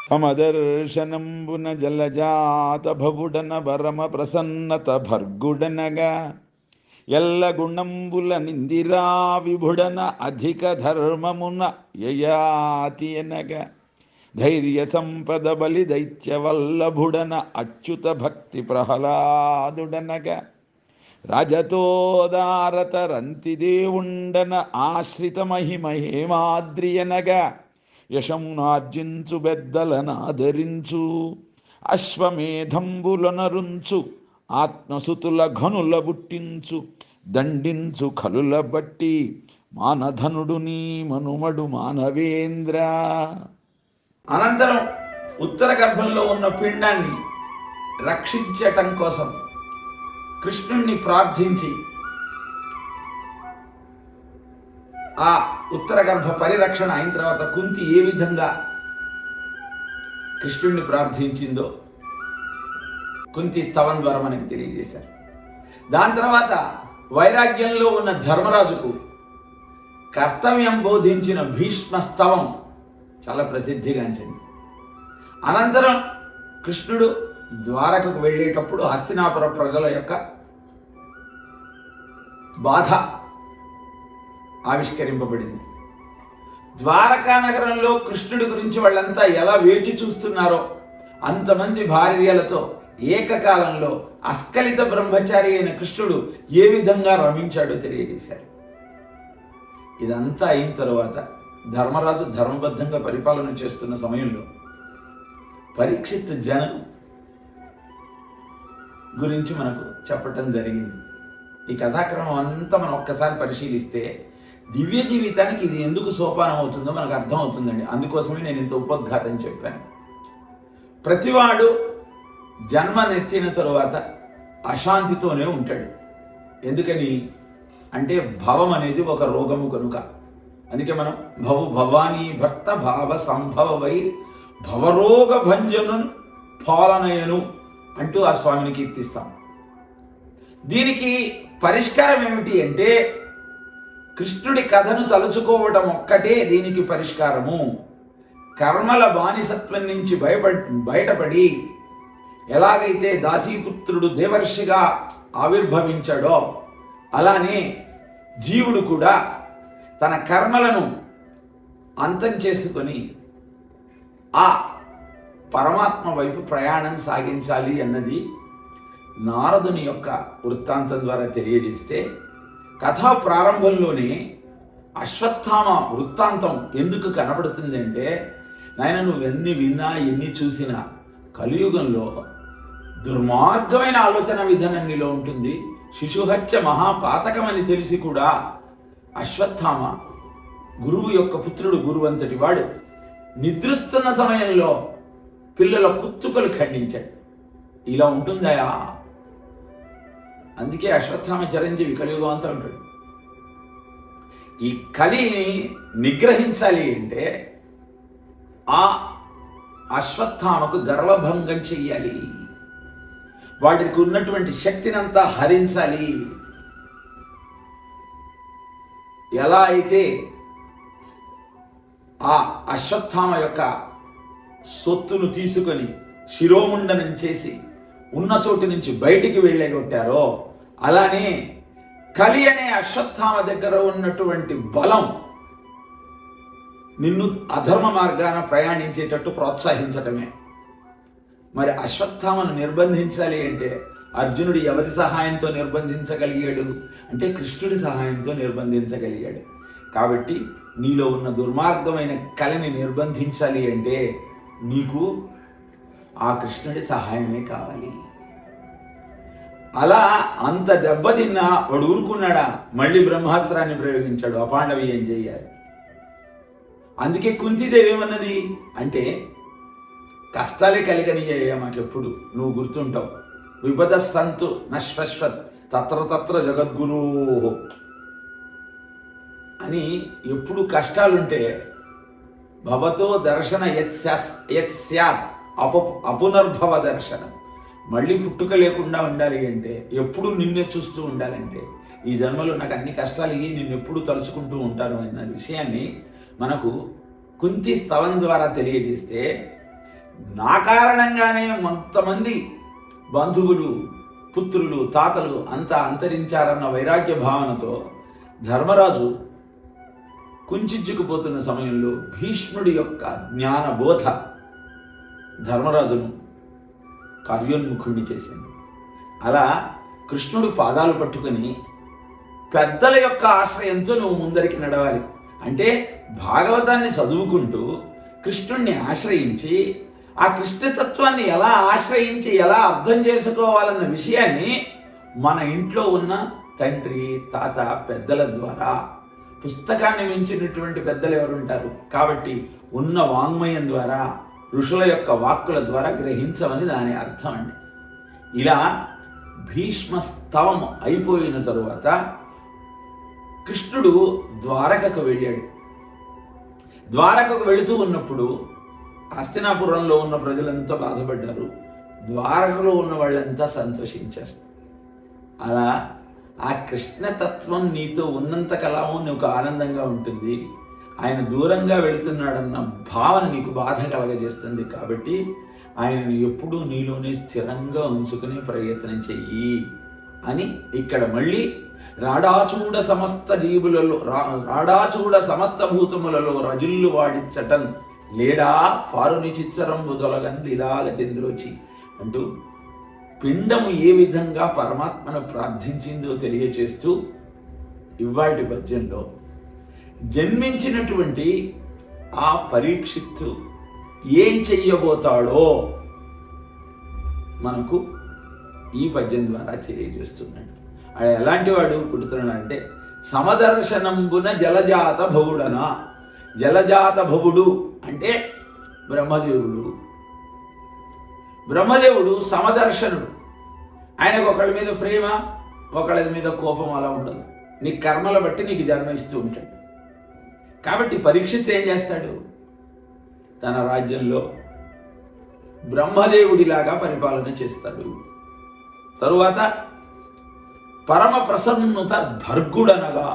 సమదర్శనంబున జలజాత భవుడన వరమ ప్రసన్నత భర్గుడనగా ఎల్ల గుణంబుల నిందిరా విభుడన అధిక ధర్మమున యయాతి అనగా ధైర్య సంపద బలి దైత్యవల్లభుడన అచ్యుత భక్తి ప్రహ్లాదుడనగా రాజతోదారత రంతిదేవుండన ఆశ్రిత మహిమహేమాద్రియనగా యశమునార్జించు బెద్దలనాదరించు అశ్వమేధంబులనరుంచు ఆత్మసుతుల ఘనుల బుట్టించు దండించు కలుల బట్టి మానధనుడు నీ మనుమడు మానవేంద్ర. అనంతరం ఉత్తర గర్భంలో ఉన్న పిండాన్ని రక్షించటం కోసం కృష్ణుణ్ణి ప్రార్థించి ఆ ఉత్తర గర్భ పరిరక్షణ అయిన తర్వాత కుంతి ఏ విధంగా కృష్ణుణ్ణి ప్రార్థించిందో కుంతి స్తవం ద్వారా మనకి తెలియజేశారు. దాని తర్వాత వైరాగ్యంలో ఉన్న ధర్మరాజుకు కర్తవ్యం బోధించిన భీష్మ స్తవం చాలా ప్రసిద్ధిగాంచింది. అనంతరం కృష్ణుడు ద్వారకకు వెళ్ళేటప్పుడు హస్తినాపుర ప్రజల యొక్క బాధ ఆవిష్కరింపబడింది. ద్వారకా నగరంలో కృష్ణుడి గురించి వాళ్ళంతా ఎలా వేచి చూస్తున్నారో అంతమంది భార్యలతో ఏకకాలంలో అస్కలిత బ్రహ్మచారి అయిన కృష్ణుడు ఏ విధంగా రమించాడో తెలియజేశారు. ఇదంతా అయిన తరువాత ధర్మరాజు ధర్మబద్ధంగా పరిపాలన చేస్తున్న సమయంలో పరీక్షిత్ జననం గురించి మనకు చెప్పటం జరిగింది. ఈ కథాక్రమం అంతా మనం ఒక్కసారి పరిశీలిస్తే దివ్య జీవితానికి ఇది ఎందుకు సోపానం అవుతుందో మనకు అర్థం అవుతుందండి. అందుకోసమే నేను ఇంత ఉపోద్ఘాతం చెప్పాను. ప్రతివాడు జన్మనెత్తిన తరువాత అశాంతితోనే ఉంటాడు. ఎందుకని అంటే భవం అనేది ఒక రోగము కనుక. అందుకే మనం భవానీ భర్త భావ సంభవ వైర్ భవరోగ భంజను పాలనయను అంటూ ఆ స్వామిని కీర్తిస్తాం. దీనికి పరిష్కారం ఏమిటి అంటే కృష్ణుడి కథను తలుచుకోవటం ఒక్కటే దీనికి పరిష్కారము. కర్మల బానిసత్వం నుంచి బయటపడి ఎలాగైతే దాసీపుత్రుడు దేవర్షిగా ఆవిర్భవించాడో అలానే జీవుడు కూడా తన కర్మలను అంతం చేసుకొని ఆ పరమాత్మ వైపు ప్రయాణం సాగించాలి అన్నది నారదుని యొక్క వృత్తాంతం ద్వారా తెలియజేస్తే కథా ప్రారంభంలోనే అశ్వత్థామ వృత్తాంతం ఎందుకు కనబడుతుంది అంటే, నాయన నువ్వు ఎన్ని విన్నా ఎన్ని చూసినా కలియుగంలో దుర్మార్గమైన ఆలోచన విధానం నీలో ఉంటుంది. శిశుహత్య మహాపాతకమని తెలిసి కూడా అశ్వత్థామ గురువు యొక్క పుత్రుడు, గురువంతటి వాడు నిద్రిస్తున్న సమయంలో పిల్లల కుత్తుకలు ఖండించాడు. ఇలా ఉంటుందయా? అందుకే అశ్వత్థామ చిరంజీవి కలియుగం అంతా ఉంటాడు. ఈ కలిని నిగ్రహించాలి అంటే ఆ అశ్వత్థామకు గర్వభంగం చెయ్యాలి, వాడికి ఉన్నటువంటి శక్తినంతా హరించాలి. ఎలా అయితే ఆ అశ్వత్థామ యొక్క సొత్తును తీసుకొని శిరోముండనం చేసి ఉన్న చోటు నుంచి బయటికి వెళ్ళగొట్టారో అలానే కలి అనే అశ్వత్థామ దగ్గర ఉన్నటువంటి బలం నిన్ను అధర్మ మార్గాన ప్రయాణించేటట్టు ప్రోత్సహించటమే. మరి అశ్వత్థామను నిర్బంధించాలి అంటే అర్జునుడు ఎవరి సహాయంతో నిర్బంధించగలిగాడు అంటే కృష్ణుడి సహాయంతో నిర్బంధించగలిగాడు. కాబట్టి నీలో ఉన్న దుర్మార్గమైన కళని నిర్బంధించాలి అంటే నీకు ఆ కృష్ణుడి సహాయమే కావాలి. అలా అంత దెబ్బతిన్నా వాడు ఊరుకున్నాడా? మళ్ళీ బ్రహ్మాస్త్రాన్ని ప్రయోగించాడు. అపాండవీయం చేయాలి. అందుకే కుంతిదేవి ఏమన్నది అంటే, కష్టాలే కలిగనియ్యా మాకెప్పుడు, నువ్వు గుర్తుంటావు. విపద సంతు నశ్వశ్వత్ తత్ర తత్ర జగద్గురు అని ఎప్పుడు కష్టాలుంటే భవతో దర్శన యత్ స్యాత్ అపునర్భవ దర్శనం, మళ్ళీ పుట్టుక లేకుండా ఉండాలి అంటే ఎప్పుడు నిన్నే చూస్తూ ఉండాలంటే ఈ జన్మలో నాకు అన్ని కష్టాలు ఇవి, నిన్ను ఎప్పుడు తలుచుకుంటూ ఉంటాను అన్న విషయాన్ని మనకు కుంతి స్తవం ద్వారా తెలియజేస్తే, నా కారణంగానే కొంతమంది బంధువులు, పుత్రులు, తాతలు అంతా అంతరించారన్న వైరాగ్య భావనతో ధర్మరాజు కుంచుకుపోతున్న సమయంలో భీష్ముడి యొక్క జ్ఞానబోధ ధర్మరాజును కార్యోన్ముఖుడిని చేసింది. అలా కృష్ణుడు పాదాలు పట్టుకుని పెద్దల యొక్క ఆశ్రయంతో నువ్వు ముందరికి నడవాలి అంటే భాగవతాన్ని చదువుకుంటూ కృష్ణుణ్ణి ఆశ్రయించి ఆ కృష్ణతత్వాన్ని ఎలా ఆశ్రయించి ఎలా అర్థం చేసుకోవాలన్న విషయాన్ని మన ఇంట్లో ఉన్న తండ్రి, తాత, పెద్దల ద్వారా, పుస్తకాన్ని మించినటువంటి పెద్దలు ఎవరుంటారు కాబట్టి ఉన్న వాంగ్మయం ద్వారా, ఋషుల యొక్క వాక్కుల ద్వారా గ్రహించమని దాని అర్థం అండి. ఇలా భీష్మ స్తవం అయిపోయిన తరువాత కృష్ణుడు ద్వారకకు వెళ్ళాడు. ద్వారకకు వెళుతూ ఉన్నప్పుడు హస్తినాపురంలో ఉన్న ప్రజలంతా బాధపడ్డారు, ద్వారకలో ఉన్న వాళ్ళంతా సంతోషించారు. అలా ఆ కృష్ణతత్వం నీతో ఉన్నంత కాలము నీకు ఆనందంగా ఉంటుంది, ఆయన దూరంగా వెళుతున్నాడన్న భావన నీకు బాధ కలగజేస్తుంది. కాబట్టి ఆయనను ఎప్పుడూ నీలోనే స్థిరంగా ఉంచుకునే ప్రయత్నం చెయ్యి అని ఇక్కడ మళ్ళీ రాడాచూడ సమస్త జీవులలో రాడాచూడ సమస్త భూతములలో రజుల్లు వాడిచ్చటన్ లేడా పారుని చిచ్చరంబు తొలగన్ లీలాగతింద్రోచి అంటూ పిండము ఏ విధంగా పరమాత్మను ప్రార్థించిందో తెలియచేస్తూ ఇవాటి పద్యంలో జన్మించినటువంటి ఆ పరీక్షిత్తు ఏం చెయ్యబోతాడో మనకు ఈ పద్యం ద్వారా తెలియజేస్తున్నాడు. ఆయన ఎలాంటి వాడు పుడుతున్నాడంటే సమదర్శనంబున జలజాత భవుడన. జలజాత భవుడు అంటే బ్రహ్మదేవుడు. బ్రహ్మదేవుడు సమదర్శనుడు. ఆయనకు ఒకళ్ళ మీద ప్రేమ, ఒకళ్ళ మీద కోపం అలా ఉండదు. నీ కర్మల బట్టి నీకు జన్మ ఇస్తూ ఉంటాడు. కాబట్టి పరీక్షిత్ ఏం చేస్తాడు? తన రాజ్యంలో బ్రహ్మదేవుడిలాగా పరిపాలన చేస్తాడు. తరువాత పరమ ప్రసన్నుత భర్గుడనగా,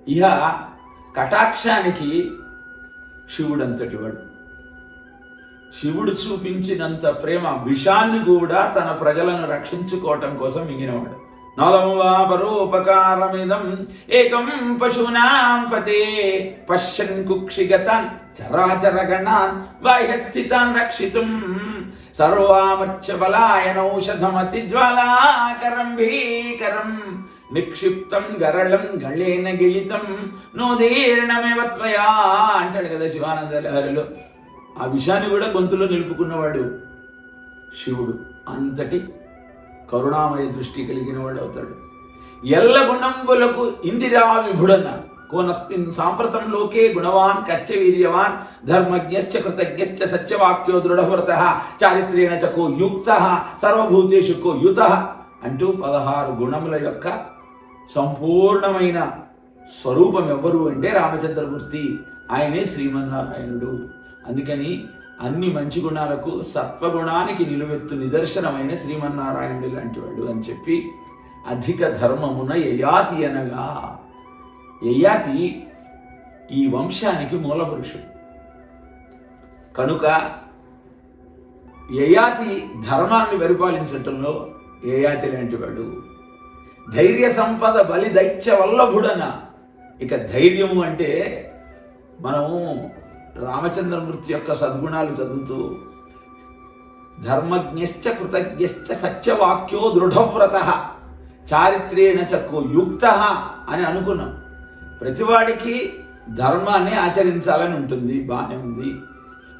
ఇహ కటాక్షానికి శివుడంతటి వాడు. శివుడు చూపించినంత ప్రేమ విషాన్ని కూడా తన ప్రజలను రక్షించుకోవటం కోసం మిగిలినవాడు. నలమువా పరోపకారమిదం ఏకం పశూనాం పతే పశ్యన్ కుక్షిగతాన్ చరాచరగణాన్ బాహ్యస్థితాన్ రక్షితుం సర్వామర్చ బలాయనౌషధమతి జ్వాలాకరం భీకరం నిక్షిప్తం గరళం గళేన గిళితం నోదీర్ణమేవ త్వయా అంటాడు కదా శివానంద లహరిలో. ఆ విషయాన్ని కూడా గొంతులో నిలుపుకున్నవాడు శివుడు. అంతటి కరుణామయ దృష్టి కలిగిన వాడు అవుతాడు. ఎల్ల గుణంబులకు ఇందిరా విభుడన్న కోనస్మిన్ సాంప్రతం లోకే గుణవాన్ కశ్చ వీర్యవాన్ ధర్మజ్ఞశ్చ కృతజ్ఞశ్చ సత్యవాక్యో దృఢవ్రతః చారిత్రేణ చ కో యుక్తః సర్వభూతేషు కో యుతః అంటూ 16 గుణముల యొక్క సంపూర్ణమైన స్వరూపం ఎవరు అంటే రామచంద్రమూర్తి. ఆయనే శ్రీమన్నారాయణుడు. అందుకని అన్ని మంచి గుణాలకు సత్వగుణానికి నిలువెత్తు నిదర్శనమైన శ్రీమన్నారాయణుడు లాంటి వాడు అని చెప్పి అధిక ధర్మమున యయాతి అనగా, యయాతి ఈ వంశానికి మూల పురుషుడు కనుక యయాతి ధర్మాన్ని పరిపాలించటంలో యయాతి లాంటి వాడు. ధైర్య సంపద బలి దైత్య వల్లభుడన. ఇక ధైర్యము అంటే మనము రామచంద్రమూర్తి యొక్క సద్గుణాలు చదువుతూ ధర్మజ్ఞశ్చ కృతజ్ఞశ్చ సత్యవాక్యో దృఢవ్రతః చారిత్రేణ చ కో యుక్తః అని అనుకున్నాం. ప్రతివాడికి ధర్మాన్ని ఆచరించాలని ఉంటుంది, బాగానే ఉంది.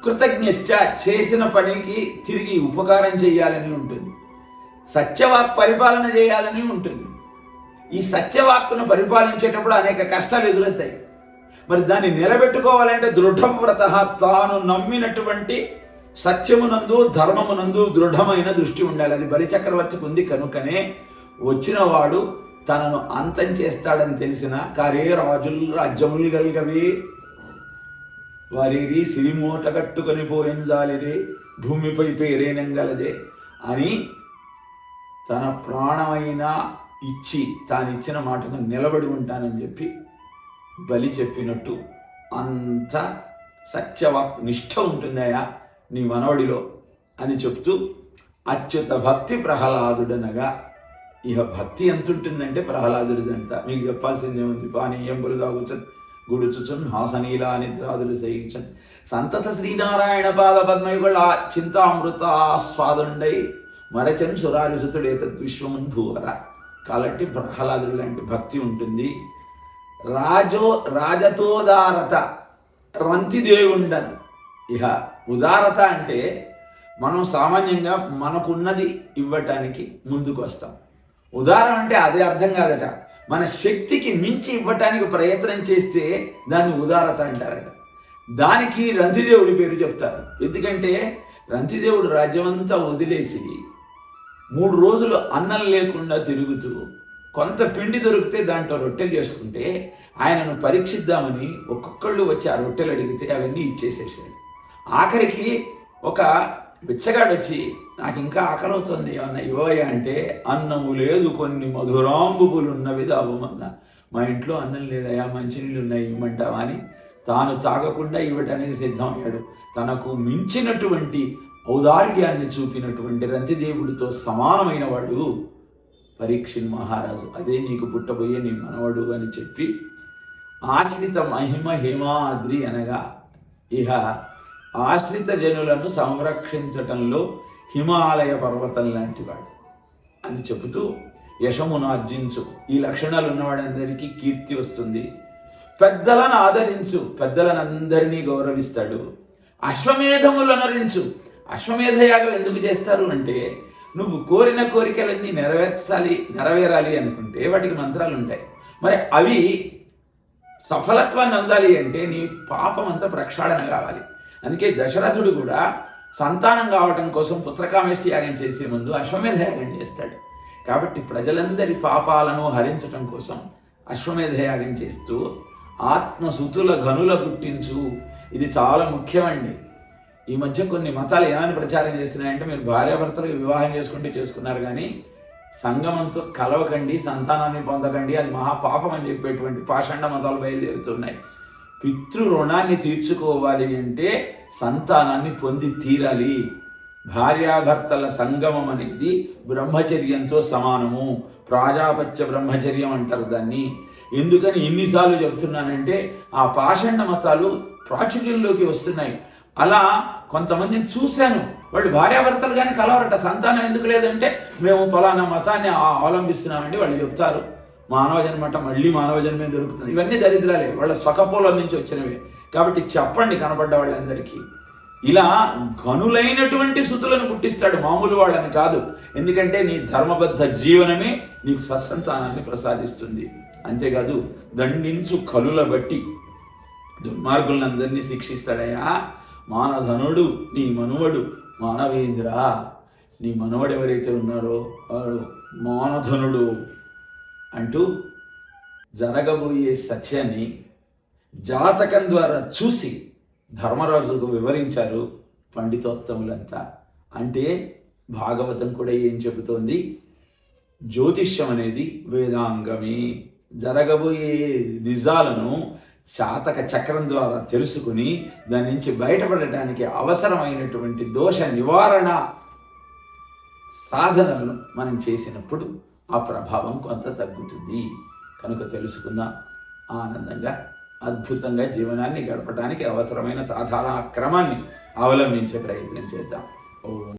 కృతజ్ఞశ్చ చేసిన పనికి తిరిగి ఉపకారం చేయాలని ఉంటుంది. సత్యవాక్ పరిపాలన చేయాలని ఉంటుంది. ఈ సత్యవాక్కును పరిపాలించేటప్పుడు అనేక కష్టాలు ఎదురవుతాయి. మరి దాన్ని నిలబెట్టుకోవాలంటే దృఢవ్రత, తాను నమ్మినటువంటి సత్యమునందు ధర్మమునందు దృఢమైన దృష్టి ఉండాలి. అది బలిచక్రవర్తికి ఉంది. కనుకనే వచ్చిన వాడు తనను అంతం చేస్తాడని తెలిసిన కారే రాజులు రాజ్యములు గల్గవి వారి సిరిమూట కట్టుకొని పోయిందాలిరే భూమిపై పేరేనంగలదే అని తన ప్రాణమైనా ఇచ్చి తానిచ్చిన మాటకు నిలబడి ఉంటానని చెప్పి బలి చెప్పినట్టు అంత సత్యవాక్ నిష్ఠ ఉంటుందయా నీ మనవడిలో అని చెప్తూ అచ్యుత భక్తి ప్రహ్లాదుడనగా, ఇహ భక్తి ఎంత ఉంటుందంటే ప్రహ్లాదుడిదంట. మీకు చెప్పాల్సిందేముంది? పానీయంబులు తాగుచన్ గుడుచుచున్ హాసనీలా నిద్రాదులు సేయించన్ సంతత శ్రీనారాయణ పాద పద్మయుగళ చింతామృత ఆస్వాదుండై మరచన్ సురారిసుతుడే తద్విశ్వమున్ భూవర. కాబట్టి ప్రహ్లాదుడు లాంటి భక్తి ఉంటుంది. రాజతోదారత రంతిదేవుండను. ఇహ ఉదారత అంటే మనం సామాన్యంగా మనకున్నది ఇవ్వటానికి ముందుకు వస్తాం. ఉదారం అంటే అదే అర్థం కాదట. మన శక్తికి మించి ఇవ్వటానికి ప్రయత్నం చేస్తే దాన్ని ఉదారత అంటారట. దానికి రంతిదేవుడి పేరు చెప్తారు. ఎందుకంటే రంతిదేవుడు రాజ్యమంతా వదిలేసి 3 రోజులు అన్నం లేకుండా తిరుగుతూ కొంత పిండి దొరికితే దాంట్లో రొట్టెలు చేసుకుంటే ఆయనను పరీక్షిద్దామని ఒక్కొక్కళ్ళు వచ్చి ఆ రొట్టెలు అడిగితే అవన్నీ ఇచ్చేసేసాడు. ఆఖరికి ఒక బిచ్చగాడు వచ్చి, నాకు ఇంకా ఆకలి అవుతుంది ఏమన్నా ఇవ్వయ్యా అంటే, అన్నము లేదు కొన్ని మధురాంబులున్నవి దావమన్నా, మా ఇంట్లో అన్నం లేదయా మంచినీళ్ళు ఉన్నాయి ఇవ్వమంటావా అని తాను తాగకుండా ఇవ్వటానికి సిద్ధమయ్యాడు. తనకు మించినటువంటి ఔదార్యాన్ని చూపినటువంటి రంతిదేవుడితో సమానమైన వాడు పరీక్షిత్ మహారాజు. అదే నీకు పుట్టబోయే నీ మనవడు అని చెప్పి ఆశ్రిత మహిమ హేమాద్రి అనగా, ఇహ ఆశ్రిత జనులను సంరక్షించటంలో హిమాలయ పర్వతం లాంటి వాడు అని చెబుతూ యశమును ఆర్జించు. ఈ లక్షణాలు ఉన్నవాడందరికీ కీర్తి వస్తుంది. పెద్దలను ఆదరించు, పెద్దలను అందరినీ గౌరవిస్తాడు. అశ్వమేధములు అనరించు. అశ్వమేధ యాగం ఎందుకు చేస్తారు అంటే, నువ్వు కోరిన కోరికలన్నీ నెరవేరాలి అనుకుంటే వాటికి మంత్రాలు ఉంటాయి. మరి అవి సఫలత్వాన్ని అందాలి అంటే నీ పాపం అంతా ప్రక్షాళన కావాలి. అందుకే దశరథుడు కూడా సంతానం కావటం కోసం పుత్రకామేష్టి యాగం చేసే ముందు అశ్వమేధ యాగం చేస్తాడు. కాబట్టి ప్రజలందరి పాపాలను హరించటం కోసం అశ్వమేధ యాగం చేస్తూ ఆత్మసుతుల ఘనుల పుట్టించు. ఇది చాలా ముఖ్యమండి. ఈ మధ్య కొన్ని మతాలు ఏమని ప్రచారం చేస్తున్నాయంటే, మీరు భార్యాభర్తలు వివాహం చేసుకున్నారు కానీ సంగమంతో కలవకండి, సంతానాన్ని పొందకండి, అది మహాపాపం అని చెప్పేటువంటి పాషండ మతాలు బయలుదేరుతున్నాయి. పితృ రుణాన్ని తీర్చుకోవాలి అంటే సంతానాన్ని పొంది తీరాలి. భార్యాభర్తల సంగమం అనేది బ్రహ్మచర్యంతో సమానము. ప్రాజాపత్య బ్రహ్మచర్యం అంటారు దాన్ని. ఎందుకని ఇన్నిసార్లు చెప్తున్నానంటే, ఆ పాషండ మతాలు ప్రాచుర్యంలోకి వస్తున్నాయి. అలా కొంతమందిని చూశాను, వాళ్ళు భార్యాభర్తలు కానీ కలవరట. సంతానం ఎందుకు లేదంటే, మేము ఫలానా మతాన్ని అవలంబిస్తున్నామండి వాళ్ళు చెప్తారు. మానవ జన్మట మళ్ళీ మానవ జన్మే దొరుకుతుంది. ఇవన్నీ దరిద్రాలే, వాళ్ళ స్వకపోలం నుంచి వచ్చినవే. కాబట్టి చెప్పండి కనపడ్డ వాళ్ళందరికీ. ఇలా ఘనులైనటువంటి సుతులను పుట్టిస్తాడు, మామూలు వాళ్ళని కాదు. ఎందుకంటే నీ ధర్మబద్ధ జీవనమే నీకు సత్సంతానాన్ని ప్రసాదిస్తుంది. అంతేకాదు, దండించు కలుల బట్టి దుర్మార్గులందరినీ శిక్షిస్తాడయా. మానధనుడు నీ మనువడు మానవేంద్ర. నీ మనవడు ఎవరైతే ఉన్నారో వాడు మానధనుడు అంటూ జరగబోయే సత్యాన్ని జాతకం ద్వారా చూసి ధర్మరాజుకు వివరించారు పండితోత్తములంతా. అంటే భాగవతం కూడా ఏం చెబుతోంది? జ్యోతిష్యం అనేది వేదాంగమే. జరగబోయే నిజాలను జాతక చక్రం ద్వారా తెలుసుకుని దాని నుంచి బయటపడటానికి అవసరమైనటువంటి దోష నివారణ సాధనలను మనం చేసినప్పుడు ఆ ప్రభావం కొంత తగ్గుతుంది. కనుక తెలుసుకుందాం. ఆనందంగా అద్భుతంగా జీవనాన్ని గడపడానికి అవసరమైన సాధారణ క్రమాన్ని అవలంబించే ప్రయత్నం చేద్దాం. ఓం